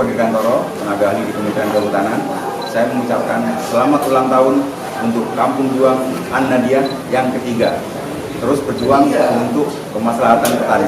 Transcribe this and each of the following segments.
Dirgantoro, tenaga ahli di Kementerian Kehutanan. Saya mengucapkan selamat ulang tahun untuk Kampung Juang An Nadia yang ketiga. Terus berjuang untuk kemaslahatan petani.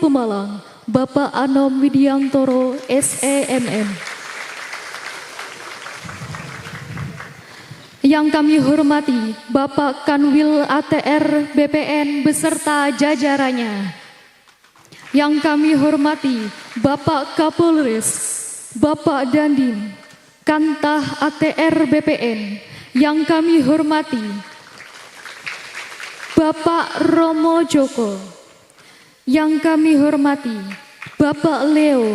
Pemalang, Bapak Anom Widiantoro, SEMM. Yang kami hormati Bapak Kanwil ATR BPN beserta jajarannya. Yang kami hormati Bapak Kapolres, Bapak Dandim, Kantah ATR BPN. Yang kami hormati Bapak Romo Joko. Yang kami hormati Bapak Leo,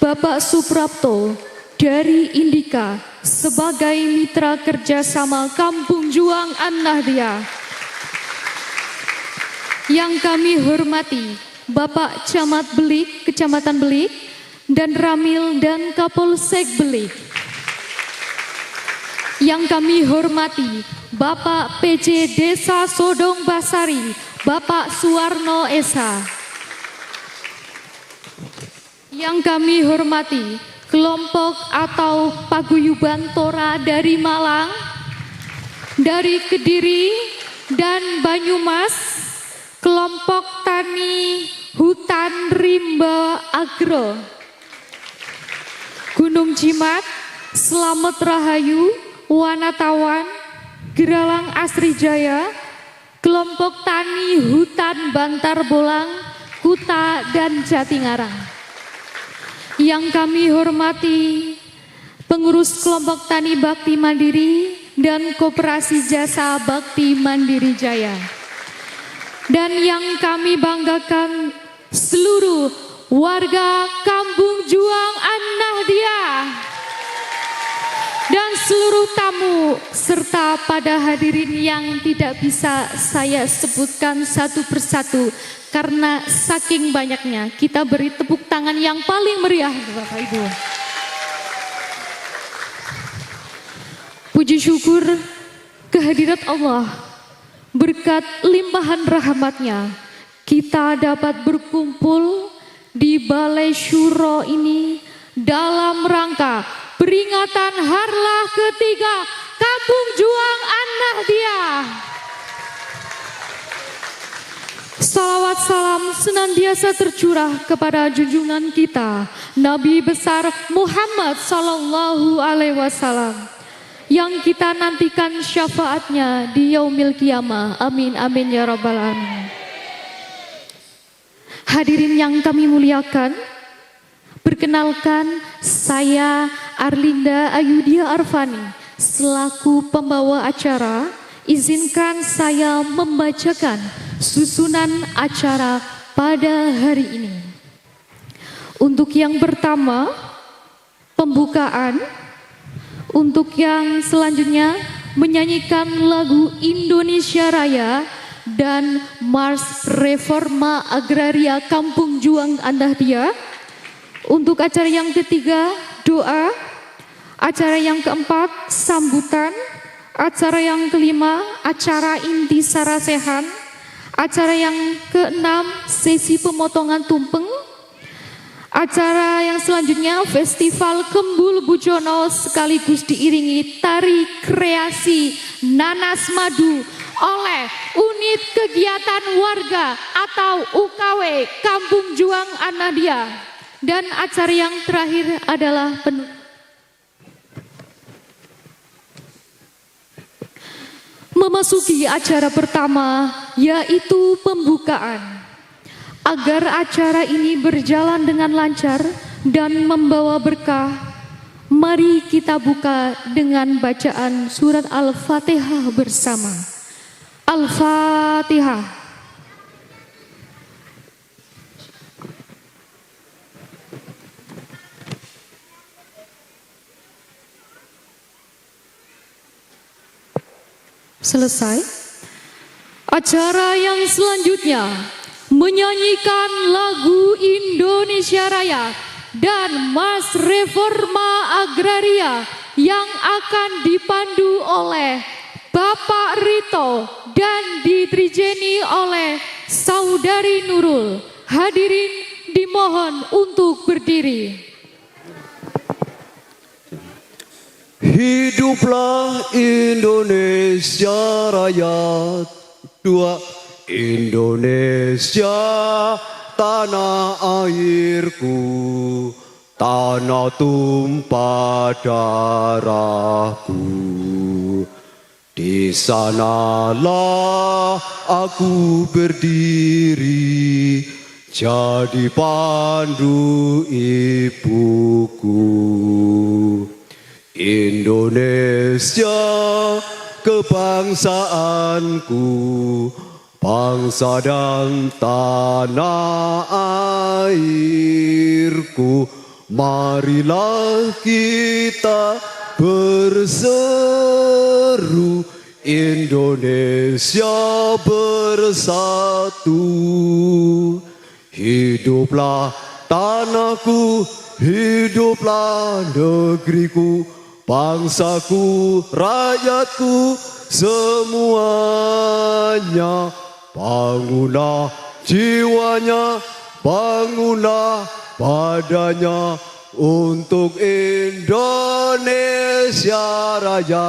Bapak Suprapto dari Indika sebagai mitra kerjasama Kampung Juang An-Nahdiyah. Yang kami hormati Bapak Camat Belik, Kecamatan Belik, dan Ramil dan Kapolsek Belik. Yang kami hormati Bapak PJ Desa Sodong Basari, Bapak Suwarno Esa. Yang kami hormati kelompok atau paguyuban Tora dari Malang, dari Kediri dan Banyumas, kelompok tani hutan rimba agro, Gunung Jimat, Slamet Rahayu, Wanatawan, Geralang Asrijaya, kelompok tani hutan Bantar Bolang, Kuta dan Jatingarang. Yang kami hormati pengurus kelompok tani Bakti Mandiri dan Koperasi Jasa Bakti Mandiri Jaya. Dan yang kami banggakan seluruh warga Kampung Juang An-Nahdiyah dan seluruh tamu serta pada hadirin yang tidak bisa saya sebutkan satu persatu karena saking banyaknya. Kita beri tepuk tangan yang paling meriah Bapak Ibu. Puji syukur kehadirat Allah, berkat limpahan rahmatnya kita dapat berkumpul di Balai Syuro ini dalam rangka peringatan Harlah ketiga Kampung Juang An-Nahdiyah. Salawat salam senantiasa tercurah kepada junjungan kita Nabi besar Muhammad sallallahu alaihi wasallam yang kita nantikan syafaatnya di yaumil qiyamah. Amin amin ya rabbal alamin. Hadirin yang kami muliakan, perkenalkan saya Arlinda Ayudia Arfani selaku pembawa acara. Izinkan saya membacakan susunan acara pada hari ini. Untuk yang pertama, pembukaan. Untuk yang selanjutnya, menyanyikan lagu Indonesia Raya dan Mars Reforma Agraria Kampung Juang An-Nahdiyah. Untuk acara yang ketiga, doa. Acara yang keempat, sambutan. Acara yang kelima, acara inti sarasehan. Acara yang keenam, sesi pemotongan tumpeng. Acara yang selanjutnya, Festival Kembul Bujono sekaligus diiringi tari kreasi Nanas Madu oleh Unit Kegiatan Warga atau UKW Kampung Juang An-Nahdiyah. Dan acara yang terakhir adalah memasuki acara pertama, yaitu pembukaan. Agar acara ini berjalan dengan lancar dan membawa berkah, mari kita buka dengan bacaan surat Al-Fatihah bersama. Al-Fatihah. Selesai. Acara yang selanjutnya menyanyikan lagu Indonesia Raya dan Mars Reforma Agraria yang akan dipandu oleh Bapak Rito dan ditrijeni oleh Saudari Nurul. Hadirin dimohon untuk berdiri. Hiduplah Indonesia Raya, dua Indonesia tanah airku, tanah tumpah darahku. Di sanalah aku berdiri, jadi pandu ibuku. Indonesia kebangsaanku, bangsa dan tanah airku. Marilah kita berseru, Indonesia bersatu. Hiduplah tanahku, hiduplah negeriku, bangsaku, rakyatku, semuanya. Bangunlah jiwanya, bangunlah badannya untuk Indonesia Raya.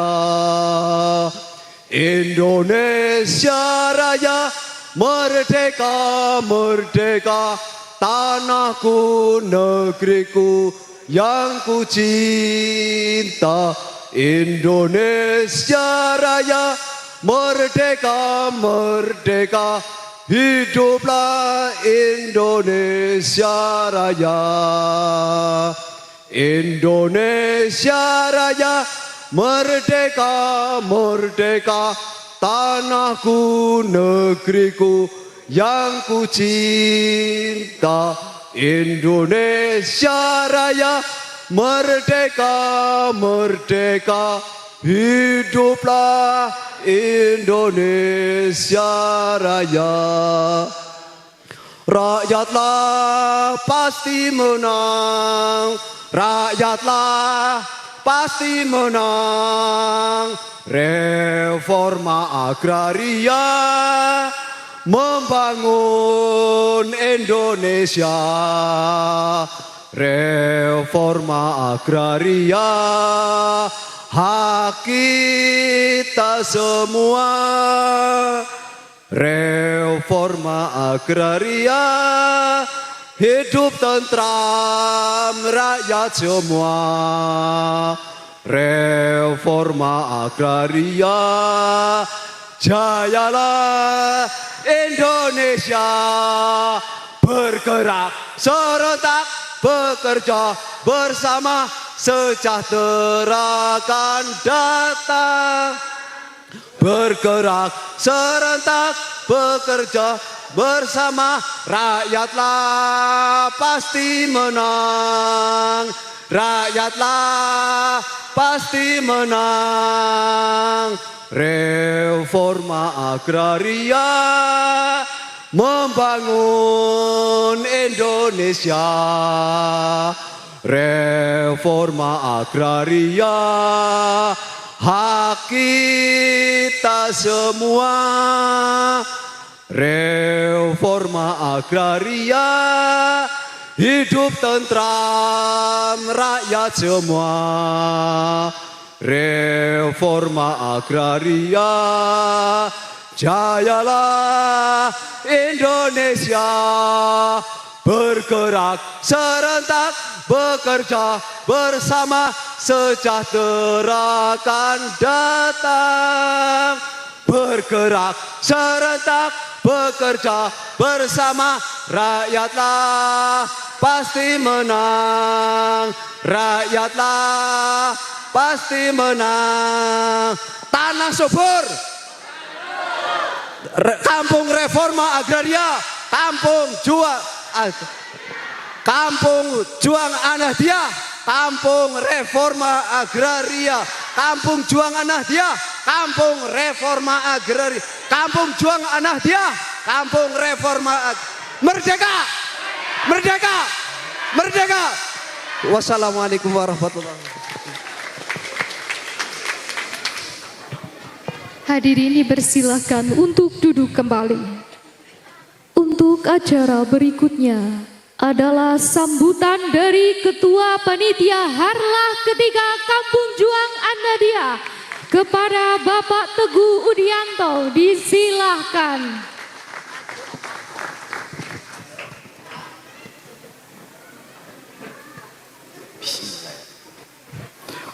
Indonesia Raya, merdeka, merdeka, tanahku, negeriku yang ku cinta. Indonesia Raya, merdeka, merdeka, hiduplah Indonesia Raya. Indonesia Raya, merdeka, merdeka, tanahku, negeriku yang ku cinta. Indonesia Raya, merdeka, merdeka, hiduplah Indonesia Raya. Rakyatlah pasti menang, rakyatlah pasti menang. Reforma agraria membangun Indonesia. Reforma agraria hak kita semua. Reforma agraria hidup tentram rakyat semua. Reforma agraria, jayalah Indonesia. Bergerak serentak, bekerja bersama, sejahtera akan datang. Bergerak serentak, bekerja bersama, rakyatlah pasti menang. Rakyatlah pasti menang. Reforma agraria membangun Indonesia. Reforma agraria hak kita semua. Reforma agraria hidup tentram rakyat semua. Reforma agraria, jayalah Indonesia. Bergerak serentak, bekerja bersama, sejahtera akan datang. Bergerak serentak, bekerja bersama, rakyatlah pasti menang. Rakyatlah pasti menang. Tanah subur, kampung reforma agraria, kampung juang Anahdiah, kampung reforma agraria, kampung juang Anahdiah, kampung reforma agraria, kampung juang Anahdiah, kampung reforma merdeka, merdeka, merdeka. Wassalamualaikum warahmatullahi wabarakatuh. Hadirin dipersilahkan untuk duduk kembali. Untuk acara berikutnya adalah sambutan dari Ketua Panitia Harlah ketiga Kampung Juang Anahdiah kepada Bapak Teguh Udianto. Disilahkan.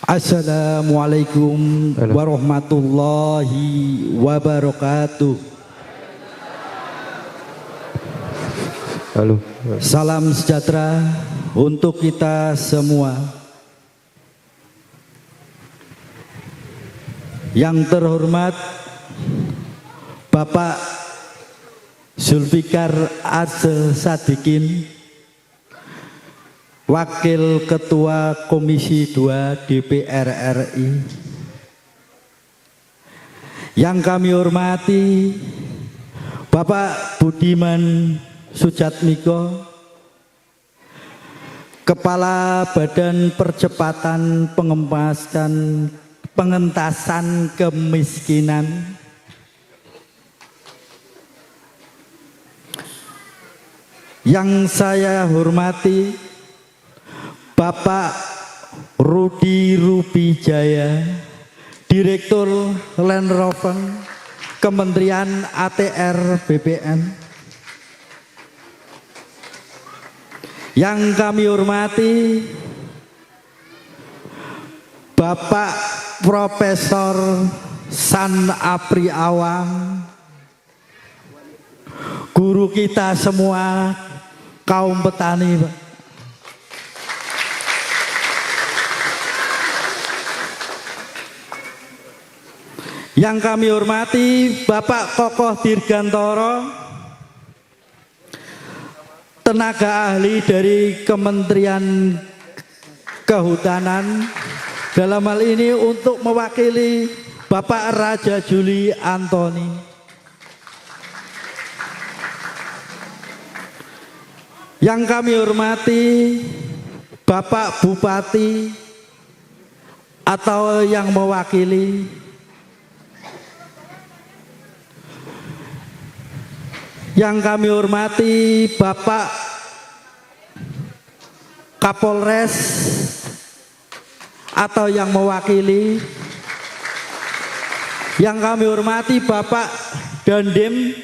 Assalamualaikum warahmatullahi wabarakatuh. Halo. Salam sejahtera untuk kita semua. Yang terhormat Bapak Zulfikar Ase Sadikin, Wakil Ketua Komisi 2 DPR RI. Yang kami hormati Bapak Budiman Sujatmiko, Kepala Badan Percepatan Pengentasan Kemiskinan. Yang saya hormati Bapak Rudi Rubijaya, Direktur Land Rover Kementerian ATR BPN. Yang kami hormati Bapak Profesor San Apri Awang, guru kita semua kaum petani, Pak. Yang kami hormati Bapak Kokoh Dirgantoro, tenaga ahli dari Kementerian Kehutanan, dalam hal ini untuk mewakili Bapak Raja Juli Antoni. Yang kami hormati Bapak Bupati atau yang mewakili, yang kami hormati Bapak Kapolres atau yang mewakili, yang kami hormati Bapak Dandim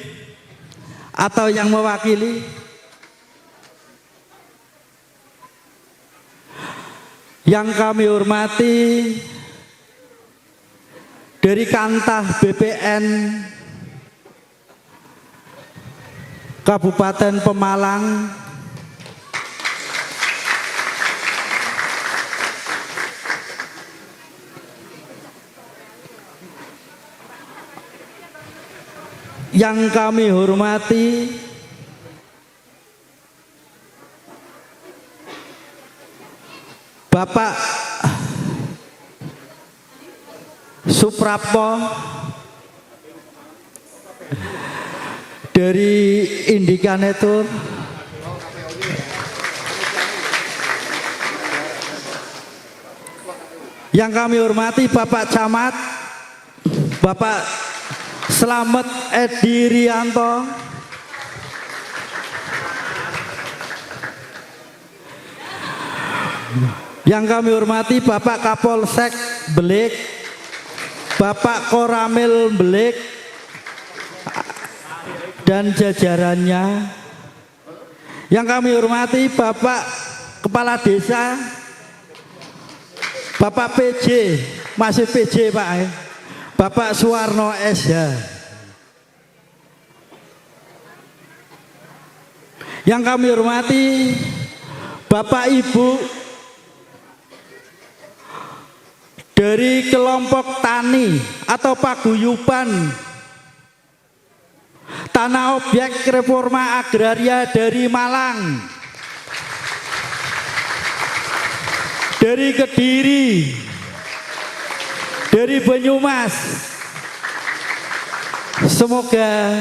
atau yang mewakili, yang kami hormati dari Kantah BPN Kabupaten Pemalang, yang kami hormati Bapak Suprapto dari Indikanetur, yang kami hormati Bapak Camat, Bapak Slamet Edi Rianto, yang kami hormati Bapak Kapolsek Belik, Bapak Koramil Belik dan jajarannya. Yang kami hormati Bapak Kepala Desa, Bapak PJ, masih PJ Pak, Bapak Suwarno SH. Yang kami hormati Bapak Ibu dari kelompok tani atau paguyuban Tanah Objek Reforma Agraria dari Malang, dari Kediri, dari Banyumas. Semoga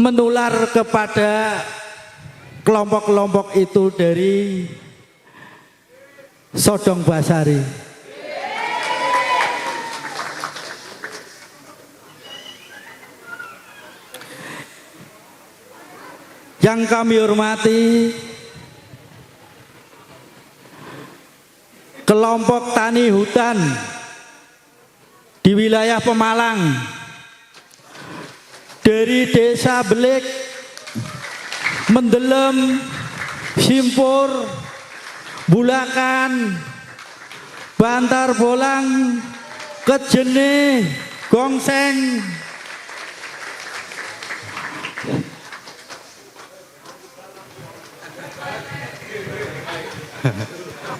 menular kepada kelompok-kelompok itu dari Sodong Basari. Yang kami hormati kelompok tani hutan di wilayah Pemalang, dari Desa Belik, Mendelem, Simpur, Bulakan, Bantar Bolang, Kejene, Gongseng.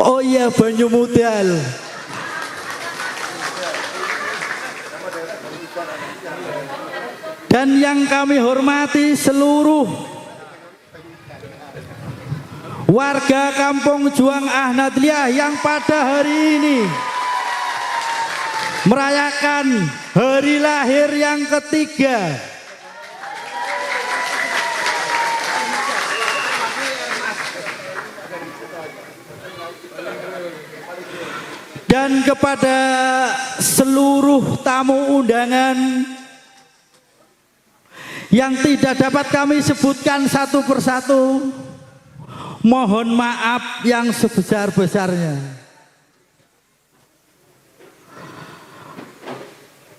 Oh iya, Banyu Mudal. Dan yang kami hormati seluruh warga Kampung Juang Ahmadiyah yang pada hari ini merayakan hari lahir yang ketiga dan kepada seluruh tamu undangan yang tidak dapat kami sebutkan satu persatu, mohon maaf yang sebesar-besarnya.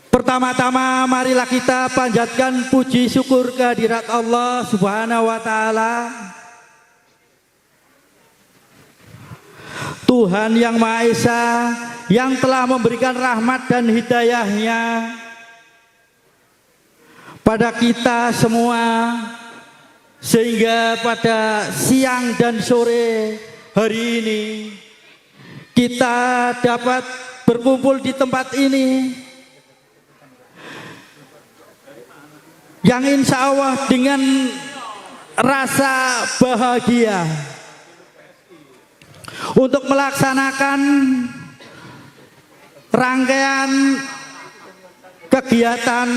Pertama-tama marilah kita panjatkan puji syukur kehadirat Allah Subhanahu wa taala, Tuhan yang Maha Esa, yang telah memberikan rahmat dan hidayahnya pada kita semua, sehingga pada siang dan sore hari ini kita dapat berkumpul di tempat ini yang insya Allah dengan rasa bahagia untuk melaksanakan rangkaian kegiatan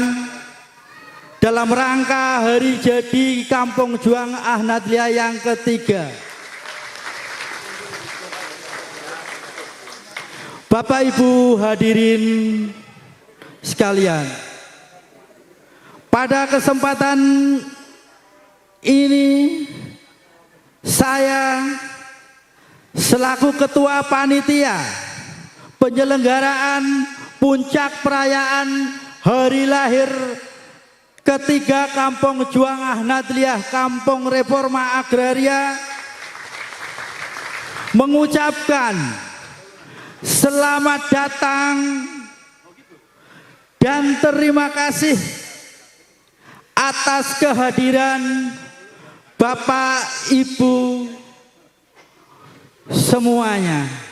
dalam rangka hari jadi Kampung Juang Ahmadiyah yang ketiga. Bapak Ibu hadirin sekalian, pada kesempatan ini saya selaku Ketua Panitia penyelenggaraan puncak perayaan hari lahir ketiga Kampung Juang Ahmadiyah Kampung Reforma Agraria mengucapkan selamat datang dan terima kasih atas kehadiran Bapak Ibu semuanya.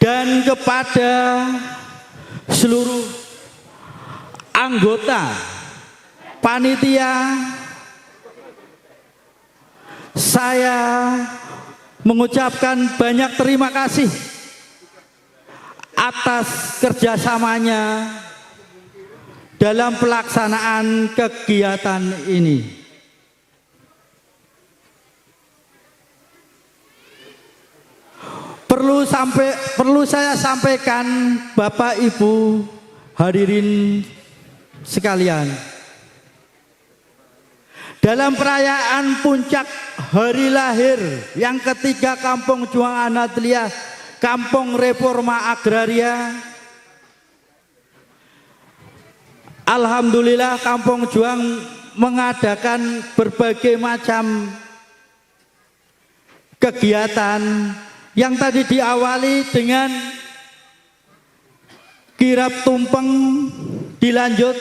Dan kepada seluruh anggota panitia, saya mengucapkan banyak terima kasih atas kerjasamanya dalam pelaksanaan kegiatan ini. Perlu saya sampaikan, Bapak Ibu hadirin sekalian, dalam perayaan puncak hari lahir yang ketiga Kampung Juang Ahmadiyah Kampung Reforma Agraria, alhamdulillah Kampung Juang mengadakan berbagai macam kegiatan yang tadi diawali dengan kirap tumpeng, dilanjut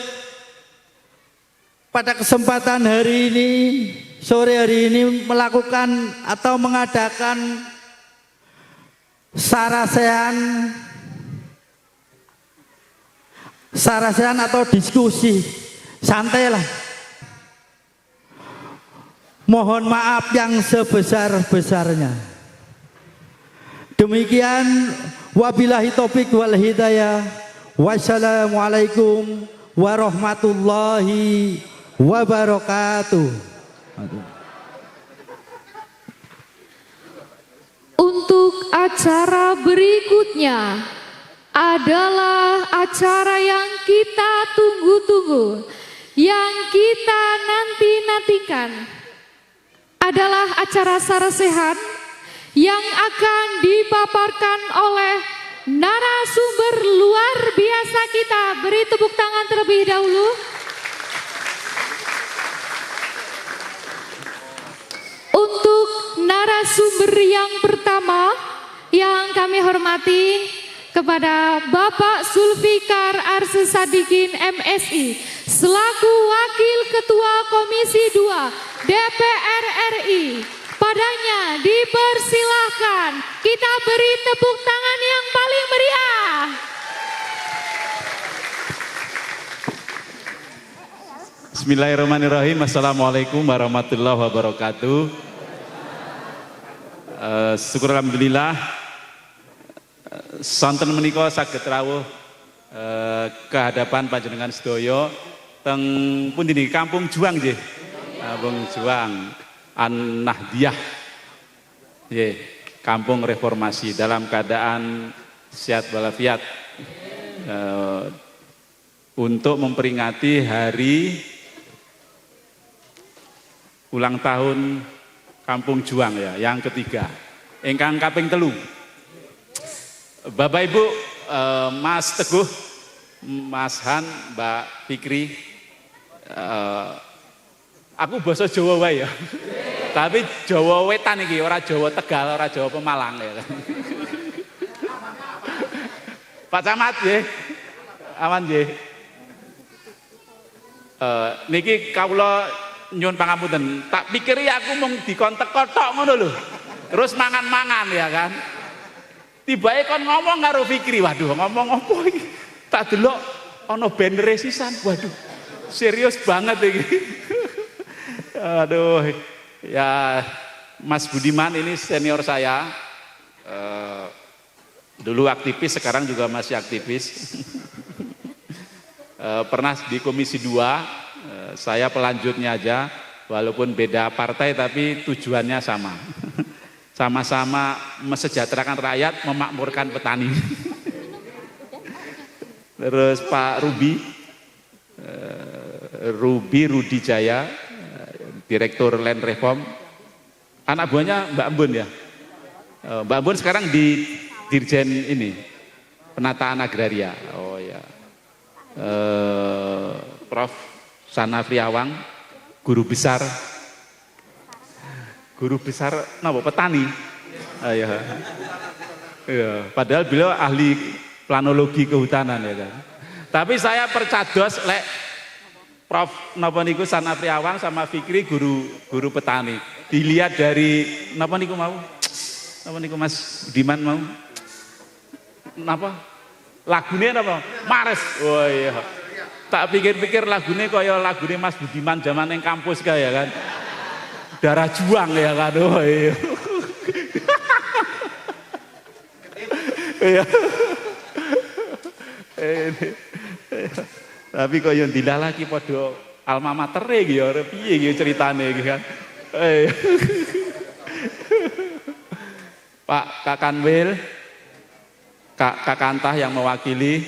pada kesempatan hari ini, sore hari ini melakukan atau mengadakan sarasehan atau diskusi santai lah. Mohon maaf yang sebesar-besarnya. Demikian, wabillahi taufik wal hidayah. Wassalamualaikum warahmatullahi wabarakatuh. Untuk acara berikutnya adalah acara yang kita tunggu-tunggu, yang kita nanti-nantikan, adalah acara sarasehan yang akan dipaparkan oleh narasumber luar biasa kita. Beri tepuk tangan terlebih dahulu. narasumber yang pertama yang kami hormati kepada Bapak Zulfikar Arsesadikin MSI selaku Wakil Ketua Komisi 2 DPR RI. Padanya dipersilahkan kita beri tepuk tangan yang paling meriah. Bismillahirrahmanirrahim. Assalamualaikum warahmatullahi wabarakatuh. Syukur alhamdulillah sonten menika saged rawuh kehadapan panjenengan sedaya teng pundi niki Kampung Juang nggih. Kampung Juang An-Nahdiyah. Nggih, Kampung Reformasi dalam keadaan sehat walafiat untuk memperingati hari ulang tahun Kampung Juang ya, yang ketiga, ingkang kaping telu. Bapak Ibu, Mas Teguh, Mas Han, Mbak Fikri, aku basa Jawa wae ya. Tapi Jawa Wetan iki, ora Jawa Tegal, ora Jawa Pemalang ya. Pak Camat nggih. Aman nggih. Niki kawula nyuwun pangapunten, tak pikiri aku mung dikon teko tok ngono lho. Terus mangan-mangan ya kan. Tibae kon ngomong karo Fikri, waduh ngomong apa iki? Tak delok ana banner sisan, waduh. Serius banget iki. Aduh. Ya Mas Budiman ini senior saya. Dulu aktivis, sekarang juga masih aktivis. Pernah di Komisi 2. Saya pelanjutnya aja, walaupun beda partai tapi tujuannya sama. Sama-sama mesejahterakan rakyat, memakmurkan petani. Terus Pak Rudi Jaya, Direktur Land Reform, anak buahnya Mbak Ambon ya. Mbak Ambon sekarang di Dirjen ini, Penataan Agraria. Oh ya. Prof. Sana Friawang, guru besar napa petani. Ya. Padahal beliau ahli planologi kehutanan ya kan. Tapi saya percados lek Prof napa niku Sana Friawang sama Fikri guru petani. Dilihat dari napa niku mau? Napa niku Mas Budiman mau? Napa? Lagune napa? Mares. Oh iya. Tak pikir-pikir lagune kaya lagune Mas Budiman zaman yang kampus kaya kan. Darah juang ya kan. Oh iya. Iya. Tapi kaya dilalaki padha alma mater iki ya piye iki ceritane iki kan. Pak Kakanwil, Kak Kantah yang mewakili,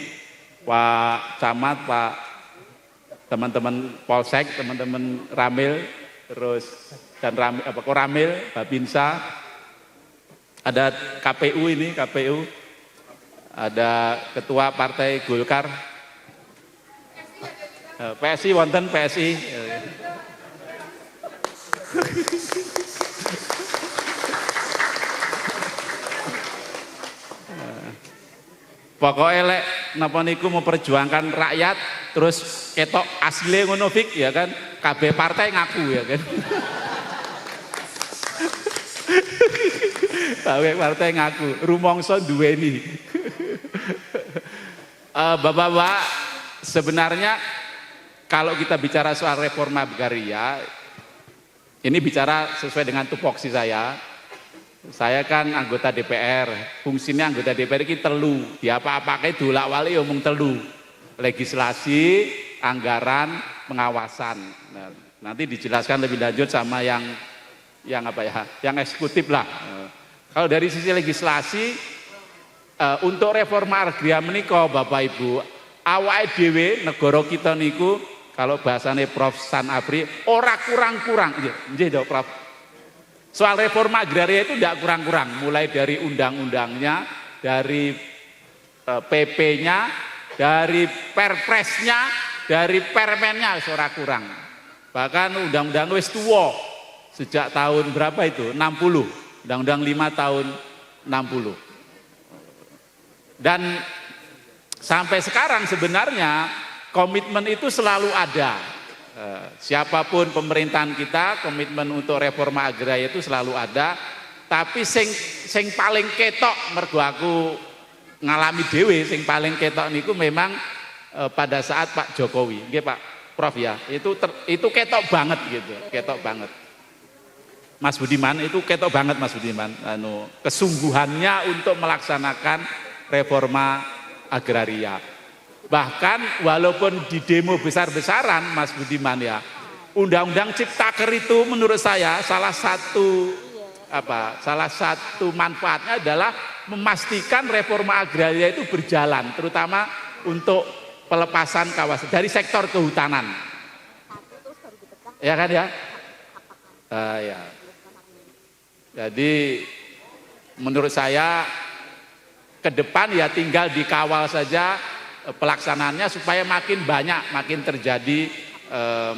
Pak Camat, Pak teman-teman Polsek, teman-teman Ramil, terus dan Koramil, Babinsa, ada KPU ini, KPU, ada Ketua Partai Golkar, PSI, wonten PSI. Pokoknya lek napa niku memperjuangkan rakyat terus ketok asli ngono fik ya kan, kabeh partai ngaku ya kan. Kabeh partai ngaku, rumangsa duweni. Bapak-bapak, sebenarnya kalau kita bicara soal reforma agraria, ini bicara sesuai dengan tupoksi saya. Saya kan anggota DPR, fungsinya anggota DPR ini telu, diapa-apakai dolak wali omong telu, legislasi, anggaran, pengawasan. Nah, nanti dijelaskan lebih lanjut sama yang apa ya, yang eksekutif lah. Kalau dari sisi legislasi, untuk reforma agraria menika Bapak Ibu, awake dhewe negara kita niku, kalau bahasane Prof San Afri, ora kurang-kurang, nggih dok Prof. Soal reforma agraria itu tidak kurang-kurang, mulai dari undang-undangnya, dari PP-nya, dari perpresnya, dari permennya, ora kurang. Bahkan undang-undang wis tuwa sejak tahun berapa itu? 60. Undang-Undang 5 tahun 60. Dan sampai sekarang sebenarnya komitmen itu selalu ada. Siapapun pemerintahan kita, komitmen untuk reforma agraria itu selalu ada. Tapi sing paling ketok mergo aku ngalami dhewe, sing paling ketok niku memang pada saat Pak Jokowi, nggih Pak Prof ya, itu ketok banget gitu, ketok banget. Mas Budiman itu ketok banget Mas Budiman, kesungguhannya untuk melaksanakan reforma agraria. Bahkan walaupun di demo besar-besaran Mas Budiman ya, Undang-Undang Ciptaker itu menurut saya salah satu manfaatnya adalah memastikan reforma agraria itu berjalan, terutama untuk pelepasan kawasan dari sektor kehutanan. Ya kan ya? Ya. Jadi menurut saya ke depan ya tinggal dikawal saja pelaksanaannya supaya makin banyak, makin terjadi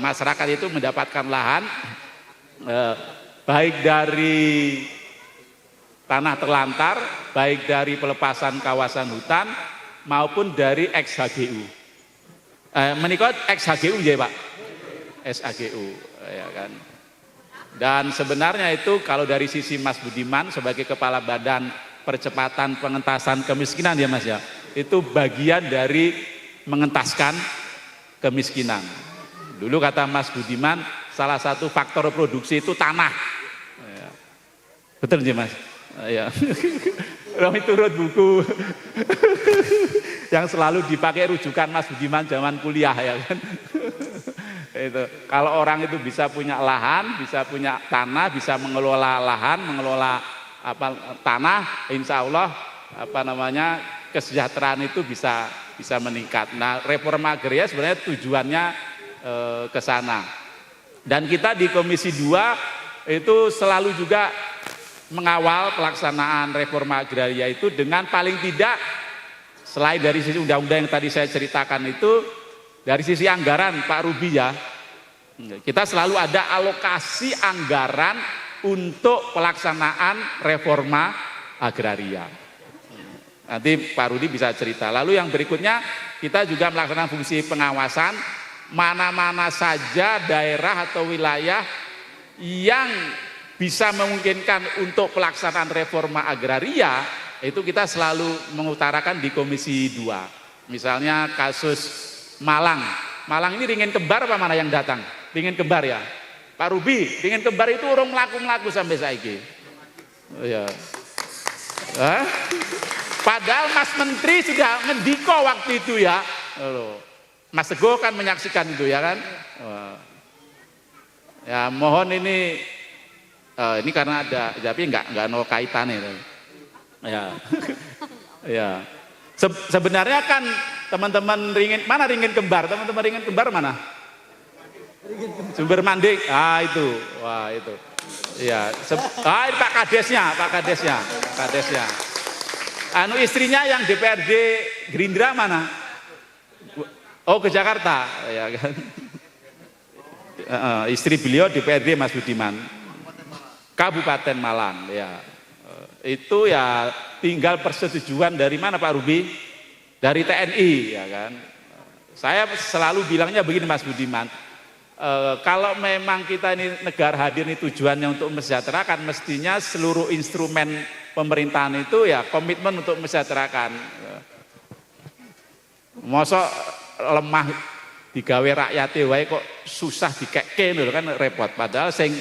masyarakat itu mendapatkan lahan baik dari tanah terlantar, baik dari pelepasan kawasan hutan maupun dari ex-HGU. Menikah ex-HGU ya Pak? SHGU ya kan. Dan sebenarnya itu kalau dari sisi Mas Budiman sebagai Kepala Badan Percepatan Pengentasan Kemiskinan ya Mas ya, itu bagian dari mengentaskan kemiskinan. Dulu kata Mas Budiman, salah satu faktor produksi itu tanah. Ya. Betul sih Mas? Ya. Romi turut buku yang selalu dipakai rujukan Mas Budiman zaman kuliah ya kan. Itu. Kalau orang itu bisa punya lahan, bisa punya tanah, bisa mengelola lahan, mengelola tanah, insya Allah kesejahteraan itu bisa meningkat. Nah, reforma agraria sebenarnya tujuannya ke sana. Dan kita di Komisi 2 itu selalu juga mengawal pelaksanaan reforma agraria itu dengan paling tidak selain dari sisi undang-undang yang tadi saya ceritakan itu, dari sisi anggaran Pak Ruby ya, kita selalu ada alokasi anggaran untuk pelaksanaan reforma agraria. Nanti Pak Rudi bisa cerita. Lalu yang berikutnya kita juga melaksanakan fungsi pengawasan mana-mana saja daerah atau wilayah yang bisa memungkinkan untuk pelaksanaan reforma agraria, itu kita selalu mengutarakan di Komisi 2. Misalnya kasus Malang. Malang ini ringin kembar apa mana yang datang? Ringin kembar ya. Pak Ruby, ringin kembar itu orang melaku-melaku sampai saiki. Ya. Padahal Mas Menteri sudah ngendiko waktu itu ya. Mas Teguh kan menyaksikan itu ya kan. Ya mohon ini karena ada, tapi nggak no kaitannya. Ya, ya. Sebenarnya kan teman-teman ringin kembar, teman-teman ringin kembar mana? Sumber Mandik, itu, wah itu. Ya, ini Pak Kadesnya. Istrinya yang DPRD Gerindra mana? Oh ke Jakarta, ya kan. Istri beliau DPRD Mas Budiman, Kabupaten Malang, ya. Itu ya tinggal persetujuan dari mana Pak Ruby? Dari TNI, ya kan. Saya selalu bilangnya begini Mas Budiman, kalau memang kita ini negara hadir ini tujuannya untuk mensejahterakan, mestinya seluruh instrumen pemerintahan itu ya komitmen untuk mensejahterakan. Mosok lemah digawe rakyat wae kok susah dikekke lho kan repot. Padahal sing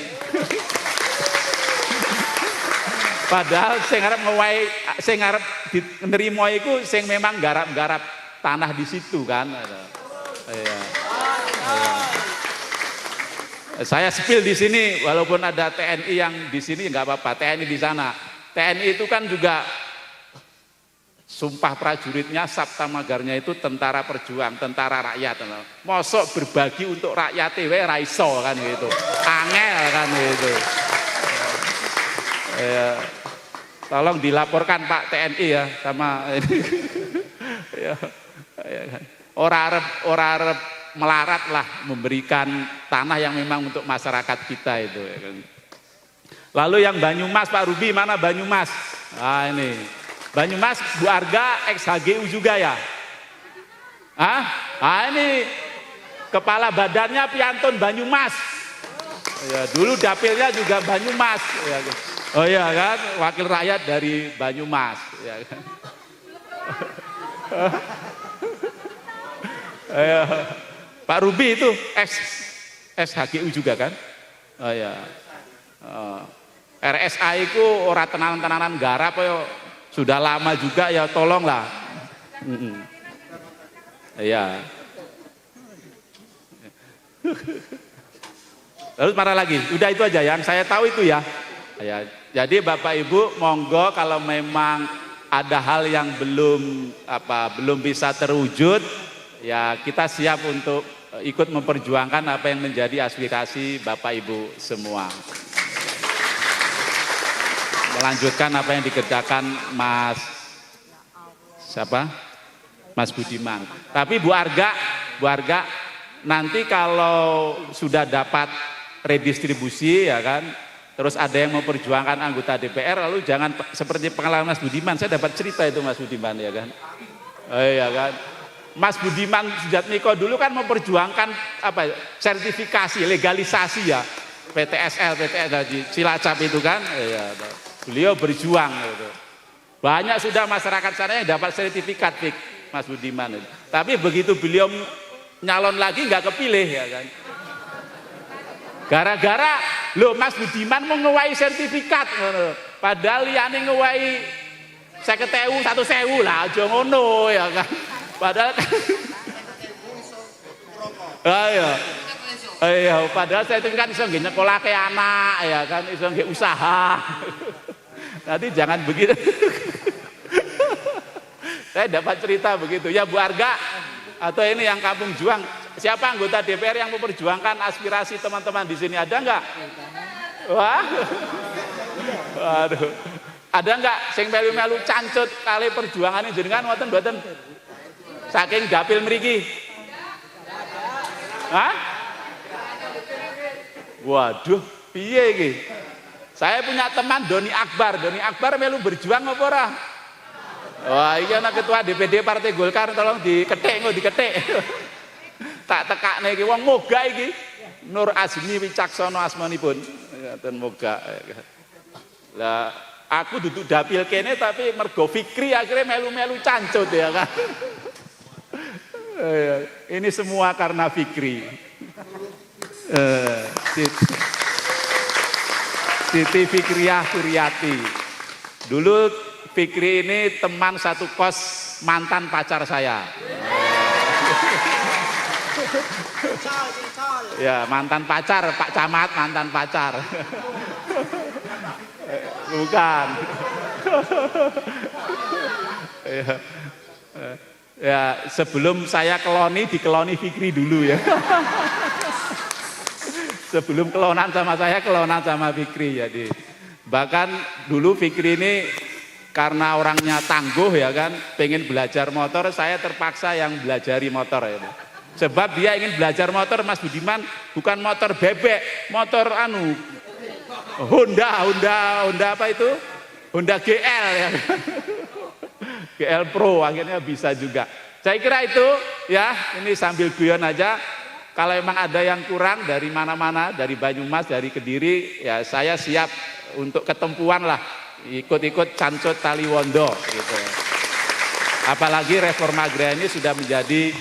arep ngowahi, sing arep nerima iku sing memang garap-garap tanah di situ kan. Iya. Saya spill di sini walaupun ada TNI yang di sini nggak apa-apa, TNI di sana. TNI itu kan juga sumpah prajuritnya, sabta magarnya itu tentara perjuang, tentara rakyat. Mosok berbagi untuk rakyat wae ra iso kan gitu. Angel kan gitu. Ya, tolong dilaporkan Pak TNI ya sama ini. Ya, kan. Ora arep melarat lah memberikan tanah yang memang untuk masyarakat kita itu ya kan. Lalu yang Banyumas, Pak Ruby, mana Banyumas? Nah ini, Banyumas, Bu Arga, ex-HGU juga ya? Ah ini, kepala badannya Piantun Banyumas. Ya, dulu dapilnya juga Banyumas. Ya. Oh iya kan, wakil rakyat dari Banyumas. Ya kan? Pak Ruby itu ex-HGU juga kan? Oh iya. RSA itu orang tenanan-tenanan garap ya, sudah lama juga ya, tolonglah. Iya. Terus mana lagi? Udah itu aja yang saya tahu itu ya. Ya. Jadi Bapak Ibu monggo kalau memang ada hal yang belum bisa terwujud, ya kita siap untuk ikut memperjuangkan apa yang menjadi aspirasi Bapak Ibu semua. Melanjutkan apa yang dikerjakan Mas Budiman. Tapi Bu Arga nanti kalau sudah dapat redistribusi ya kan, terus ada yang memperjuangkan anggota DPR, lalu jangan seperti pengalaman Mas Budiman. Saya dapat cerita itu Mas Budiman ya kan. Oh iya kan. Mas Budiman Sujatmiko dulu kan memperjuangkan sertifikasi, legalisasi ya. PTSL di Cilacap itu kan. Ya, beliau berjuang gitu. Banyak sudah masyarakat sana yang dapat sertifikat Mas Budiman itu. Tapi begitu beliau nyalon lagi nggak kepilih ya kan. Gara-gara Mas Budiman mau ngewahi sertifikat padahal liyane ngewahi 50.000 1.000 lah aja ngono ya kan. Padahal ayo padahal sertifikat iso nggih nyekolahke anak ya kan, iso nggih usaha. Nanti jangan begitu. Saya dapat cerita begitu. Ya Bu Arga atau ini yang Kampung Juang, siapa anggota DPR yang memperjuangkan aspirasi teman-teman di sini, ada enggak? Wah. Waduh. Ada enggak sing melu-melu cancut kali perjuangane jenengan mboten? Saking dapil mriki. Hah? Waduh, piye iki? Saya punya teman Doni Akbar melu berjuang apa ora? Wah, iki ana ketua DPD Partai Golkar, tolong diketik. Tak tekakne iki wong moga iki. Nur Azmi Wicaksono asmanipun. Ngoten moga. Lah, aku duduk dapil kene tapi mergo Fikri akhirnya melu-melu cancut ya kan. Ini semua karena Fikri. Siti Fikriah Suryati. Dulu Fikri ini teman satu kos mantan pacar saya. Ya, mantan pacar, Pak Camat mantan pacar. Bukan. Ya, sebelum saya dikeloni Fikri dulu ya. Sebelum kelonan sama saya, kelonan sama Fikri. Jadi bahkan dulu Fikri ini karena orangnya tangguh ya kan, pengen belajar motor, saya terpaksa yang belajari motor ya. Sebab dia ingin belajar motor Mas Budiman bukan motor bebek, motor Honda apa itu? Honda GL ya. GL Pro akhirnya bisa juga. Saya kira itu ya, ini sambil guyon aja. Kalau memang ada yang kurang dari mana-mana, dari Banyumas, dari Kediri, ya saya siap untuk ketempuan lah, ikut-ikut cancut Taliwondo gitu. Apalagi reforma agraria ini sudah menjadi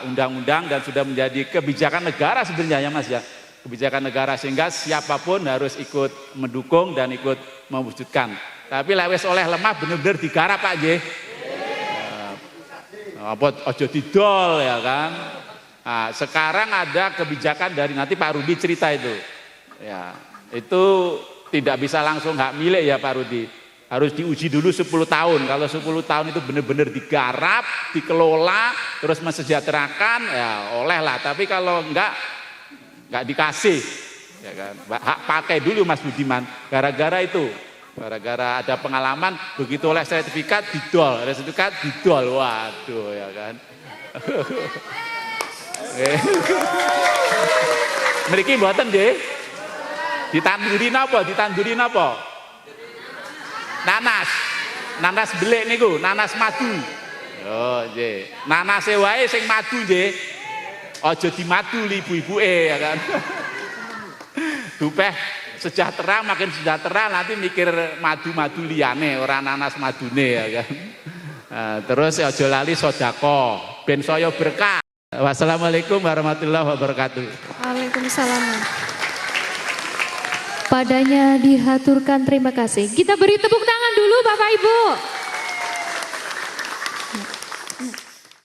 undang-undang dan sudah menjadi kebijakan negara sebenarnya Mas ya. Kebijakan negara sehingga siapapun harus ikut mendukung dan ikut mewujudkan. Tapi lewes oleh lemah benar-benar digarap Pak nggih. Ojo didol ya kan. Nah, sekarang ada kebijakan dari nanti Pak Rudi cerita itu. Ya, itu tidak bisa langsung hak milik ya Pak Rudi. Harus diuji dulu 10 tahun. Kalau 10 tahun itu benar-benar digarap, dikelola, terus mensejahterakan, ya olehlah. Tapi kalau enggak dikasih. Ya kan. Hak pakai dulu Mas Budiman. Gara-gara itu. Gara-gara ada pengalaman, begitu oleh sertifikat didol. Waduh ya kan. Mriki mboten nggih? Ditanduri napa? Ditanduri napa? Nanas. Nanas belik niku, nanas madu. Oh, nggih. Nanase wae sing madu nggih. Aja dimadu ibu-ibuke ya kan. Dupeh sejahtera makin sejahtera nanti mikir madu-madu liyane ora nanas madune ya kan. Terus aja lali sedekah ben saya berkah. Wassalamualaikum warahmatullahi wabarakatuh. Waalaikumsalam. Padanya dihaturkan terima kasih. Kita beri tepuk tangan dulu Bapak Ibu.